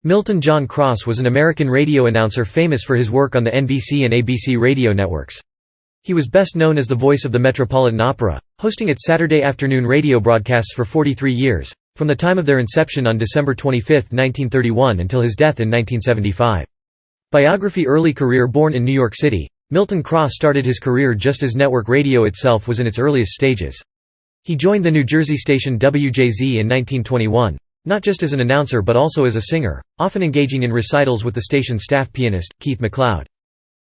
Milton John Cross was an American radio announcer famous for his work on the NBC and ABC radio networks. He was best known as the voice of the Metropolitan Opera, hosting its Saturday afternoon radio broadcasts for 43 years, from the time of their inception on December 25, 1931 until his death in 1975. Biography. Early career. Born in New York City, Milton Cross started his career just as network radio itself was in its earliest stages. He joined the New Jersey station WJZ in 1921, not just as an announcer but also as a singer, often engaging in recitals with the station's staff pianist, Keith McLeod.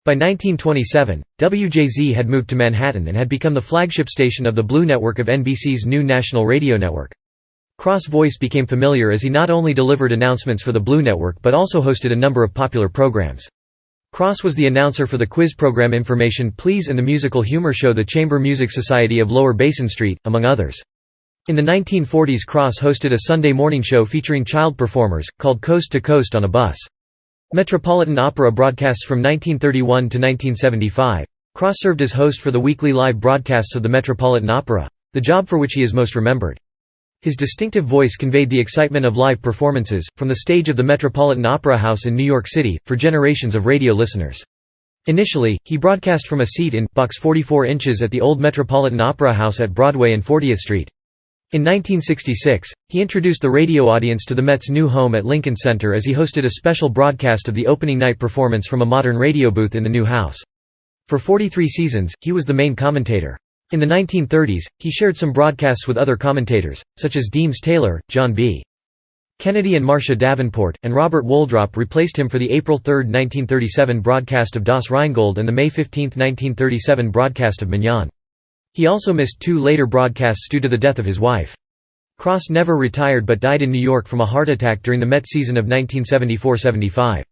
By 1927, WJZ had moved to Manhattan and had become the flagship station of the Blue Network of NBC's new national radio network. Cross' voice became familiar as he not only delivered announcements for the Blue Network but also hosted a number of popular programs. Cross was the announcer for the quiz program Information Please and the musical humor show The Chamber Music Society of Lower Basin Street, among others. In the 1940s, Cross hosted a Sunday morning show featuring child performers, called Coast to Coast on a Bus. Metropolitan Opera broadcasts from 1931 to 1975. Cross served as host for the weekly live broadcasts of the Metropolitan Opera, the job for which he is most remembered. His distinctive voice conveyed the excitement of live performances, from the stage of the Metropolitan Opera House in New York City, for generations of radio listeners. Initially, he broadcast from a seat in box 44 inches at the old Metropolitan Opera House at Broadway and 40th Street. In 1966, he introduced the radio audience to the Met's new home at Lincoln Center as he hosted a special broadcast of the opening night performance from a modern radio booth in the new house. For 43 seasons, he was the main commentator. In the 1930s, he shared some broadcasts with other commentators, such as Deems Taylor, John B. Kennedy and Marcia Davenport, and Robert Woldrop replaced him for the April 3, 1937 broadcast of Das Rheingold and the May 15, 1937 broadcast of Mignon. He also missed 2 later broadcasts due to the death of his wife. Cross never retired but died in New York from a heart attack during the Met season of 1974–75.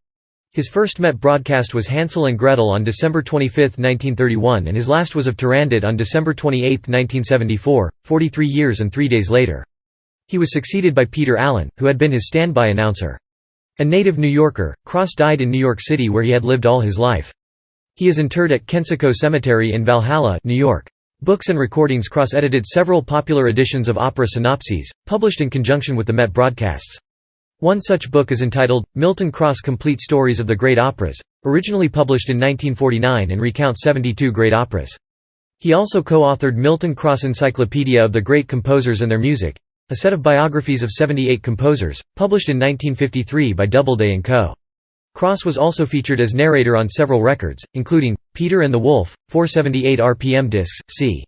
His first Met broadcast was Hansel and Gretel on December 25, 1931, and his last was of Turandot on December 28, 1974, 43 years and 3 days later. He was succeeded by Peter Allen, who had been his standby announcer. A native New Yorker, Cross died in New York City where he had lived all his life. He is interred at Kensico Cemetery in Valhalla, New York. Books and recordings. Cross edited several popular editions of opera synopses, published in conjunction with the Met broadcasts. One such book is entitled, Milton Cross Complete Stories of the Great Operas, originally published in 1949 and recounts 72 great operas. He also co-authored Milton Cross Encyclopedia of the Great Composers and Their Music, a set of biographies of 78 composers, published in 1953 by Doubleday & Co. Cross was also featured as narrator on several records, including Peter and the Wolf, 478 RPM discs, c.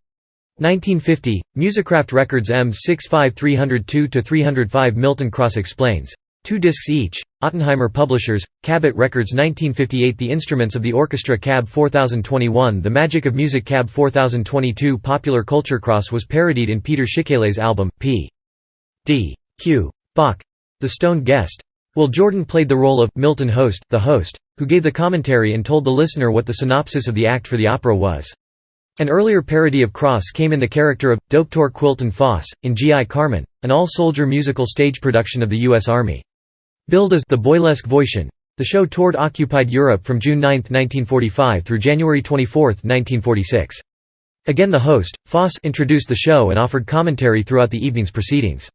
1950, Musicraft Records M65 302–305 Milton Cross Explains, 2 discs each, Ottenheimer Publishers, Cabot Records 1958 The Instruments of the Orchestra Cab 4021 The Magic of Music Cab 4022 Popular Culture. Cross was parodied in Peter Schickele's album, P. D. Q. Bach, The Stoned Guest. Will Jordan played the role of Milton Host, the host, who gave the commentary and told the listener what the synopsis of the act for the opera was. An earlier parody of Cross came in the character of Dr. Quilton Foss, in G.I. Carmen, an all-soldier musical stage production of the U.S. Army. Billed as the Boylesque Voisin, the show toured occupied Europe from June 9, 1945 through January 24, 1946. Again the host, Foss, introduced the show and offered commentary throughout the evening's proceedings.